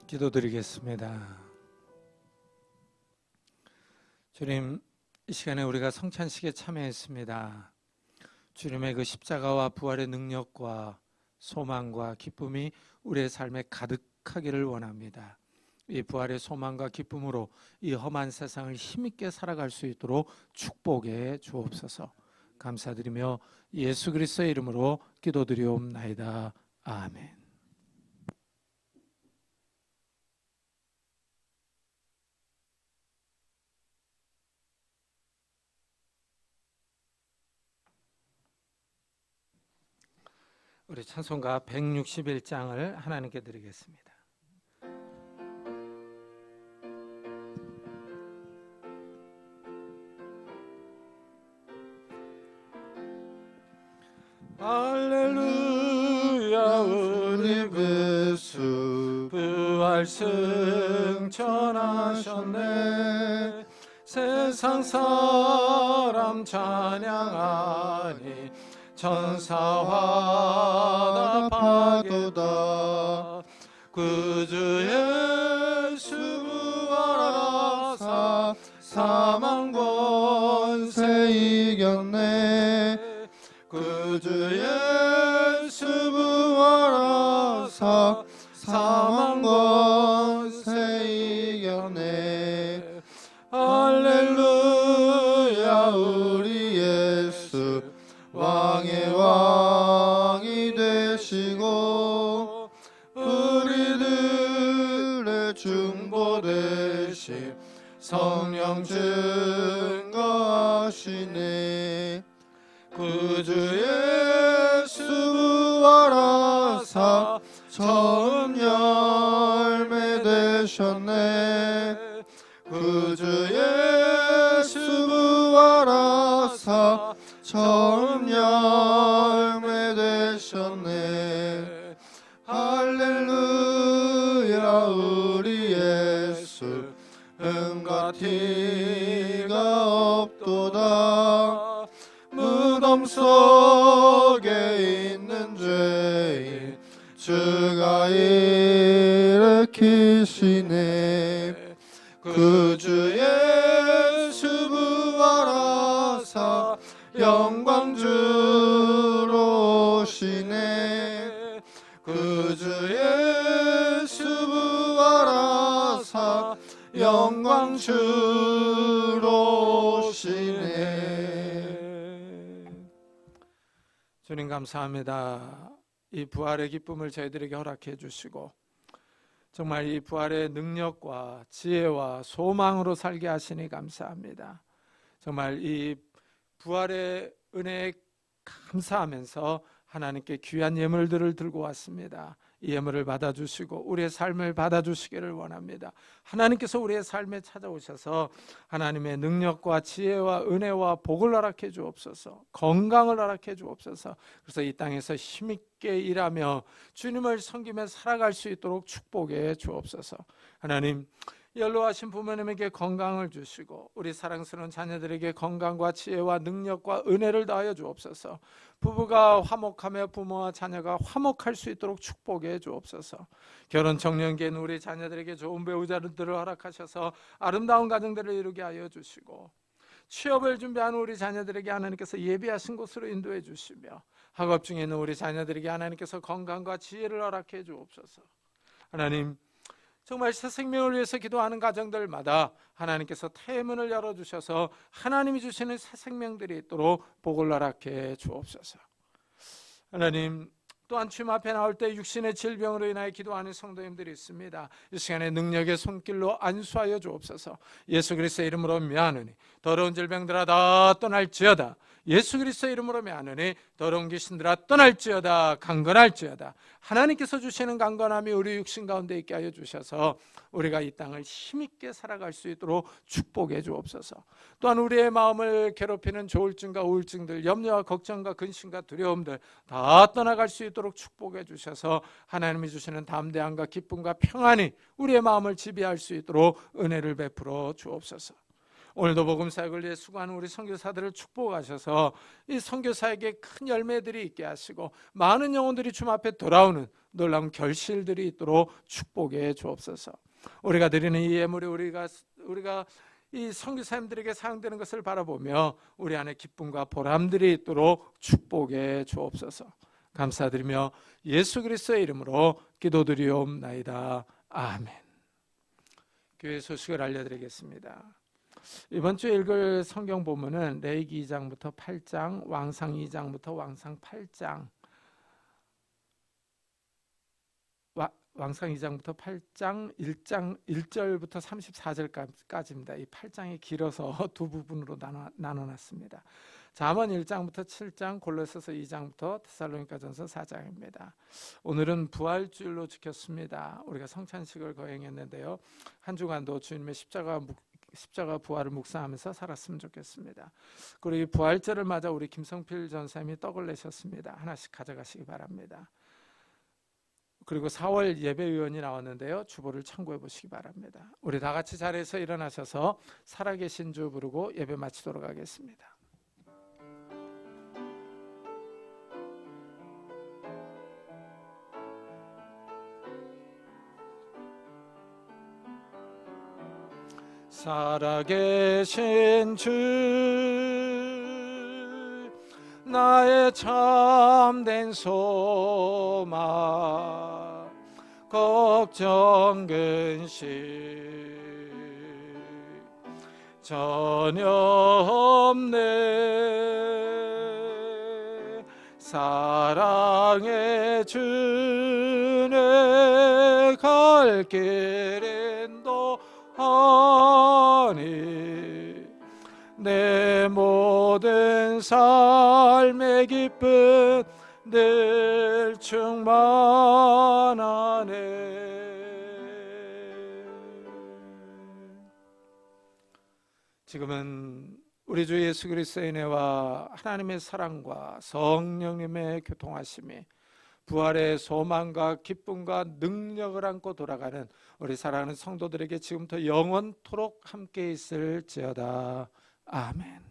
기도드리겠습니다. 주님, 이 시간에 우리가 성찬식에 참여했습니다. 주님의 그 십자가와 부활의 능력과 소망과 기쁨이 우리의 삶에 가득하기를 원합니다. 이 부활의 소망과 기쁨으로 이 험한 세상을 힘있게 살아갈 수 있도록 축복해 주옵소서. 감사드리며 예수 그리스도의 이름으로 기도드리옵나이다. 아멘. 우리 찬송가 161장을 하나님께 드리겠습니다. 할렐루야 우리 구주 부활 승천하셨네. 세상 사람 찬양하니 천사와 파도다. 구주 예수 부활하사 사망 권세 이겼네. 구주 예수 부활하사 사망 권세 이겼네. 할렐루야 우리 예수 왕의 왕이 되시고 우리들의 중보 되심 성령 증거하시네. 구주 예수 부활하사 처음 열매 되셨네. 구주 예수 부활하사 처음 열매 되셨네. 할렐루야 우리 예수 은과 티가 없도다. 무덤 속에 있는 죄인 주가 일으키시네. 구주 예수 부활하사 영광 주로 오시네. 구주 예수 부활하사 영광 주로 오시네. 주님 감사합니다. 이 부활의 기쁨을 저희들에게 허락해 주시고 정말 이 부활의 능력과 지혜와 소망으로 살게 하시니 감사합니다. 정말 이 부활의 은혜에 감사하면서 하나님께 귀한 예물들을 들고 왔습니다. 이 예물을 받아주시고 우리의 삶을 받아주시기를 원합니다. 하나님께서 우리의 삶에 찾아오셔서 하나님의 능력과 지혜와 은혜와 복을 허락해 주옵소서, 건강을 허락해 주옵소서. 그래서 이 땅에서 힘있게 일하며 주님을 섬기며 살아갈 수 있도록 축복해 주옵소서. 하나님, 연로하신 부모님에게 건강을 주시고 우리 사랑스러운 자녀들에게 건강과 지혜와 능력과 은혜를 더하여 주옵소서. 부부가 화목하며 부모와 자녀가 화목할 수 있도록 축복해 주옵소서. 결혼 청년기엔 우리 자녀들에게 좋은 배우자들을 허락하셔서 아름다운 가정들을 이루게 하여 주시고, 취업을 준비하는 우리 자녀들에게 하나님께서 예비하신 곳으로 인도해 주시며, 학업 중에 있는 우리 자녀들에게 하나님께서 건강과 지혜를 허락해 주옵소서. 하나님, 정말 새 생명을 위해서 기도하는 가정들마다 하나님께서 태문을 열어주셔서 하나님이 주시는 새 생명들이 있도록 복을 허락해 주옵소서. 하나님, 또한 주님 앞에 나올 때 육신의 질병으로 인하여 기도하는 성도님들이 있습니다. 이 시간에 능력의 손길로 안수하여 주옵소서. 예수 그리스도의 이름으로 미안하니 더러운 질병들아 다 떠날지어다. 예수 그리스도의 이름으로 미안하니 더러운 귀신들아 떠날지어다. 강건할지어다. 하나님께서 주시는 강건함이 우리 육신 가운데 있게 하여 주셔서 우리가 이 땅을 힘있게 살아갈 수 있도록 축복해 주옵소서. 또한 우리의 마음을 괴롭히는 조울증과 우울증들, 염려와 걱정과 근심과 두려움들 다 떠나갈 수 있도록 축복해 주셔서 하나님이 주시는 담대함과 기쁨과 평안이 우리의 마음을 지배할 수 있도록 은혜를 베풀어 주옵소서. 오늘도 복음 사역을 위해 수고하는 우리 선교사들을 축복하셔서 이 선교사에게 큰 열매들이 있게 하시고 많은 영혼들이 주님 앞에 돌아오는 놀라운 결실들이 있도록 축복해 주옵소서. 우리가 드리는 이 예물이 우리가 이 선교사님들에게 사용되는 것을 바라보며 우리 안에 기쁨과 보람들이 있도록 축복해 주옵소서. 감사드리며 예수 그리스도의 이름으로 기도드리옵나이다. 아멘. 교회 소식을 알려드리겠습니다. 이번 주에 읽을 성경 본문은 레위기 2장부터 8장, 왕상 2장부터 왕상 8장, 왕상 2장부터 8장 1절부터 34절까지입니다. 이 8장이 길어서 두 부분으로 나눠놨습니다. 잠언 1장부터 7장, 골로새서 2장부터 데살로니가전서 4장입니다. 오늘은 부활주일로 지켰습니다. 우리가 성찬식을 거행했는데요. 한 주간도 주님의 십자가 부활을 묵상하면서 살았으면 좋겠습니다. 그리고 이 부활절을 맞아 우리 김성필 전사님이 떡을 내셨습니다. 하나씩 가져가시기 바랍니다. 그리고 4월 예배위원이 나왔는데요. 주보를 참고해 보시기 바랍니다. 우리 다 같이 자리에서 일어나셔서 살아계신 주 부르고 예배 마치도록 하겠습니다. 살아계신 주, 나의 참된 소망, 걱정 근심 전혀 없네. 사랑의 주내 갈 길은 하니 내 모든 삶의 기쁨 늘 충만하네. 지금은 우리 주 예수 그리스도의 은혜와 하나님의 사랑과 성령님의 교통하심이 부활의 소망과 기쁨과 능력을 안고 돌아가는 우리 사랑하는 성도들에게 지금부터 영원토록 함께 있을지어다. 아멘.